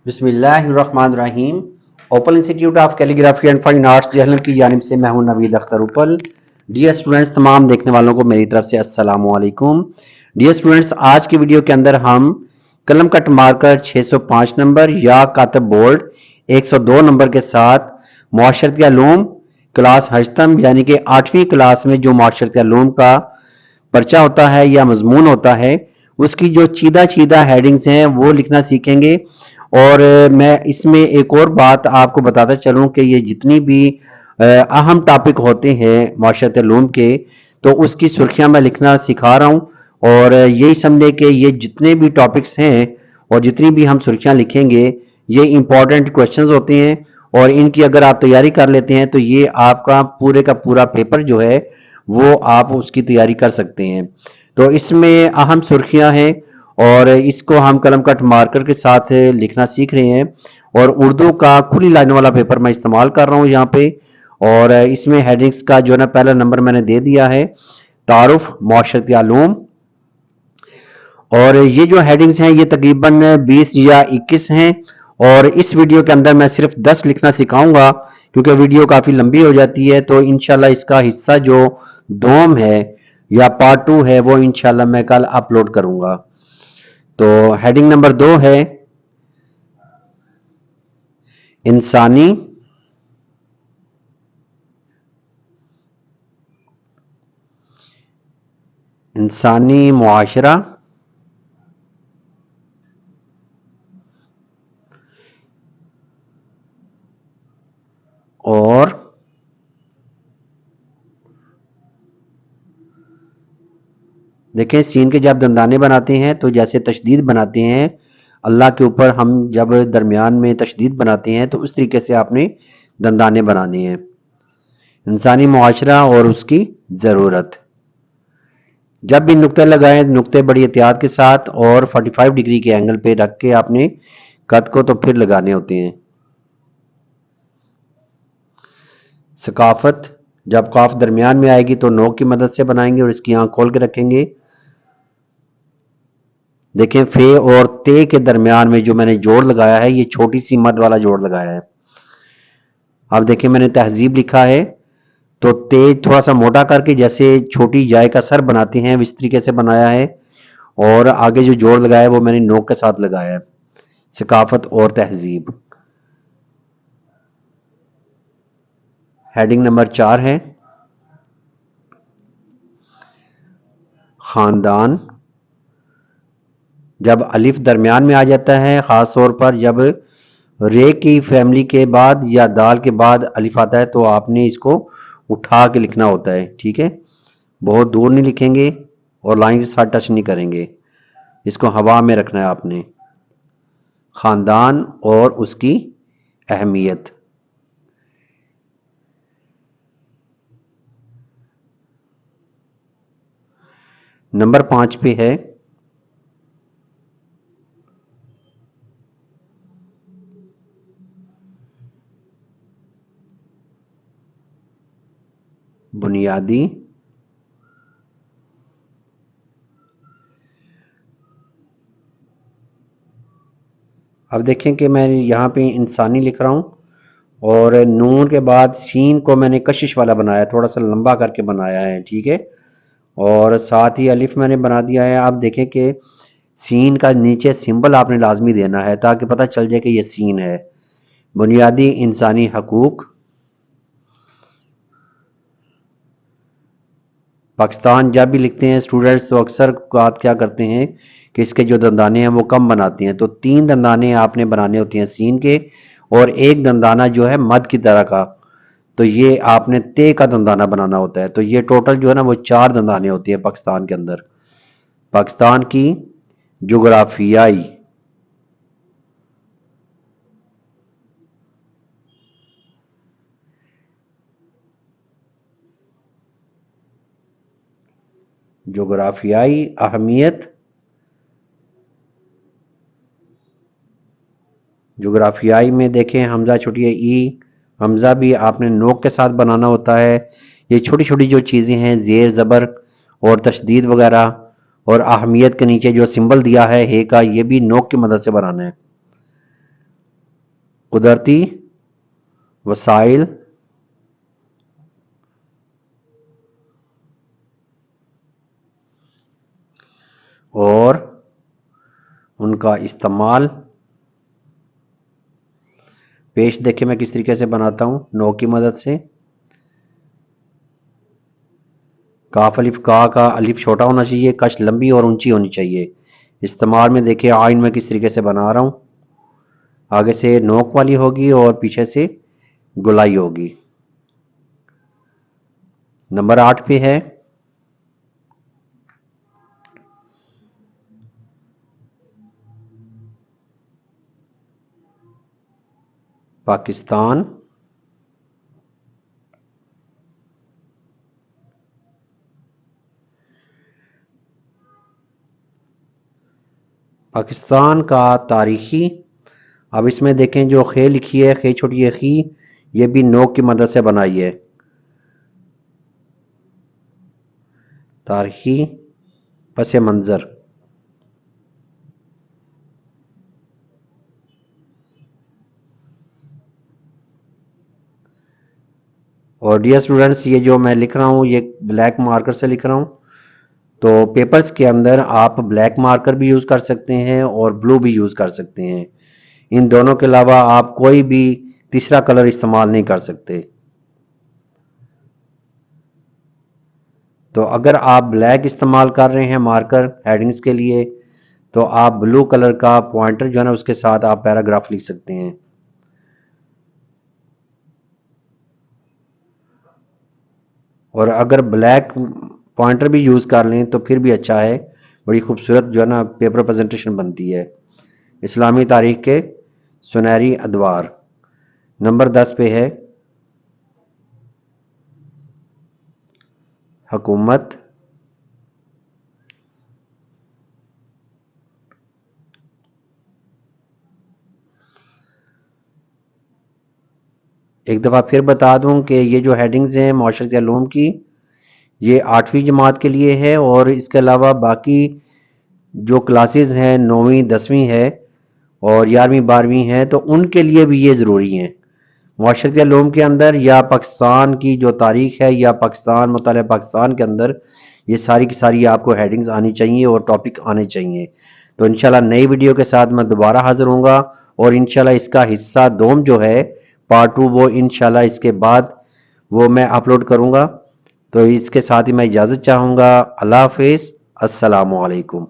बिस्मिल्लाहिर्रहमानिर्रहीम। Open institute of calligraphy and fine arts Jhelum की जानिब से मैं हूं नवीद अख्तर उपल। डियर स्टूडेंट्स, तमाम देखने वालों को मेरी तरफ से अस्सलाम वालेकुम। डियर स्टूडेंट्स, आज की वीडियो के अंदर हम कलम कट मार्कर 605 नंबर या कातब बोल्ड 102 नंबर के साथ मुआशरती उलूम क्लास हजतम यानी कि 8वीं क्लास में जो मुआशरती उलूम का पर्चा होता है या मजमून होता है उसकी जो चीदा चीदा हेडिंग्स हैं वो लिखना सीखेंगे। और मैं इसमें एक और बात आपको बताता चलूं कि ये जितनी भी अहम टॉपिक होते हैं माशरत उलूम के, तो उसकी सुर्खियां मैं लिखना सिखा रहा हूं। और यही समझे कि ये जितने भी टॉपिक्स हैं और जितनी भी हम सुर्खियां लिखेंगे ये इंपॉर्टेंट क्वेश्चंस होते हैं, और इनकी अगर आप तैयारी कर लेते हैं तो ये आपका पूरे का पूरा पेपर जो है वो आप उसकी तैयारी कर सकते हैं। तो इसमें अहम सुर्खियां हैं और इसको हम कलम कट मार्कर के साथ लिखना सीख रहे हैं। और उर्दू का खुली लाइन वाला पेपर मैं इस्तेमाल कर रहा हूँ यहाँ पे। और इसमें हेडिंग्स का जो है ना पहला नंबर मैंने दे दिया है, तारुफ मुआशरती उलूम। और ये जो हेडिंग्स हैं ये तकरीबन 20 या 21 हैं, और इस वीडियो के अंदर मैं सिर्फ 10 लिखना सिखाऊंगा क्योंकि वीडियो काफी लंबी हो जाती है। तो इंशाल्लाह इसका हिस्सा जो दोम है या पार्ट 2 है वो इंशाल्लाह मैं कल अपलोड करूंगा। तो हेडिंग नंबर 2 है इंसानी मुआशरा और देखें, सीन के जब दंदाने बनाते हैं तो जैसे तशदीद बनाते हैं अल्लाह के ऊपर, हम जब दरमियान में तशदीद बनाते हैं तो उस तरीके से आपने दंदाने बनाने हैं। इंसानी मुआशरा और उसकी ज़रूरत। जब भी नुक्ते लगाएं, नुक्ते बड़ी एहतियात के साथ और 45 डिग्री के एंगल पे रख के आपने कद को तो फिर लगाने होते हैं। सकाफत, जब काफ दरमियान में आएगी तो नोक की मदद से बनाएंगे और इसकी आंख खोल के रखेंगे। देखें, फे और ते के दरमियान में जो मैंने जोड़ लगाया है ये छोटी सी मद वाला जोड़ लगाया है। अब देखें, मैंने तहजीब लिखा है तो ते थोड़ा सा मोटा करके जैसे छोटी जाय का सर बनाते हैं इस तरीके से बनाया है, और आगे जो जोड़ लगाया है वो मैंने नोक के साथ लगाया है। सकाफत और तहजीब। हेडिंग नंबर 4 है खानदान। जब अलिफ दरमियान में आ जाता है, खास तौर पर जब रे की फैमिली के बाद या दाल के बाद अलिफ आता है तो आपने इसको उठा के लिखना होता है। ठीक है, बहुत दूर नहीं लिखेंगे और लाइन के साथ टच नहीं करेंगे, इसको हवा में रखना है आपने। खानदान और उसकी अहमियत। नंबर 5 पे है बुनियादी अब देखें कि मैं यहाँ पे इंसानी लिख रहा हूँ और नून के बाद सीन को मैंने कशिश वाला बनाया, थोड़ा सा लंबा करके बनाया है। ठीक है, और साथ ही अलिफ मैंने बना दिया है। आप देखें कि सीन का नीचे सिंबल आपने लाजमी देना है ताकि पता चल जाए कि ये सीन है। बुनियादी इंसानी हकूक। पाकिस्तान जब भी लिखते हैं स्टूडेंट्स तो अक्सर बात क्या करते हैं कि इसके जो दंदाने हैं वो कम बनाते हैं, तो 3 दंदाने आपने बनाने होते हैं सीन के, और एक दंदाना जो है मद की तरह का, तो ये आपने ते का दंदाना बनाना होता है। तो ये टोटल जो है ना वो 4 दंदाने होते हैं पाकिस्तान के अंदर। पाकिस्तान की जोग्राफियाई अहमियत। जोग्राफियाई में देखें हमजा छुट्टी ई, हमजा भी आपने नोक के साथ बनाना होता है। ये छोटी छोटी जो चीज़ें हैं ज़ेर ज़बर और तशदीद वगैरह, और अहमियत के नीचे जो सिंबल दिया है हे का, ये भी नोक की मदद से बनाना है। قدرتی وسائل اور ان کا استعمال. پیش دیکھیں میں کس طریقے سے بناتا ہوں نو کی مدد سے. کاف الف کا الف چھوٹا ہونا چاہیے، کش لمبی اور اونچی ہونی چاہیے. استعمال میں دیکھیں آئین میں کس طریقے سے بنا رہا ہوں، آگے سے نوک والی ہوگی اور پیچھے سے گلائی ہوگی. نمبر 8 پہ ہے پاکستان کا تاریخی. اب اس میں دیکھیں جو خے لکھی ہے، خے چھوٹی ہے خی، یہ بھی نوک کی مدد سے بنائی ہے. تاریخی پس منظر. اور ڈیئر اسٹوڈنٹس یہ جو میں لکھ رہا ہوں یہ بلیک مارکر سے لکھ رہا ہوں، تو پیپرز کے اندر آپ بلیک مارکر بھی یوز کر سکتے ہیں اور بلو بھی یوز کر سکتے ہیں. ان دونوں کے علاوہ آپ کوئی بھی تیسرا کلر استعمال نہیں کر سکتے. تو اگر آپ بلیک استعمال کر رہے ہیں مارکر ہیڈنگز کے لیے تو آپ بلو کلر کا پوائنٹر جو ہے نا اس کے ساتھ آپ پیراگراف لکھ سکتے ہیں. اور اگر بلیک پوائنٹر بھی یوز کر لیں تو پھر بھی اچھا ہے، بڑی خوبصورت جو ہے نا پیپر پریزنٹیشن بنتی ہے. اسلامی تاریخ کے سنہری ادوار. نمبر 10 پہ ہے حکومت ایک دفعہ پھر بتا دوں کہ یہ جو ہیڈنگز ہیں معاشرتی علوم کی یہ 8ویں جماعت کے لیے ہے، اور اس کے علاوہ باقی جو کلاسز ہیں 9ویں 10ویں ہے اور 11ویں 12ویں ہے تو ان کے لیے بھی یہ ضروری ہیں. معاشرتی علوم کے اندر یا پاکستان کی جو تاریخ ہے یا مطالعہ پاکستان کے اندر یہ ساری کی ساری آپ کو ہیڈنگز آنی چاہیے اور ٹاپک آنے چاہیے. تو انشاءاللہ نئی ویڈیو کے ساتھ میں دوبارہ حاضر ہوں گا، اور انشاءاللہ اس کا حصہ دوم جو ہے پارٹ 2 وہ انشاءاللہ اس کے بعد وہ میں اپلوڈ کروں گا. تو اس کے ساتھ ہی میں اجازت چاہوں گا. اللہ حافظ، السلام علیکم.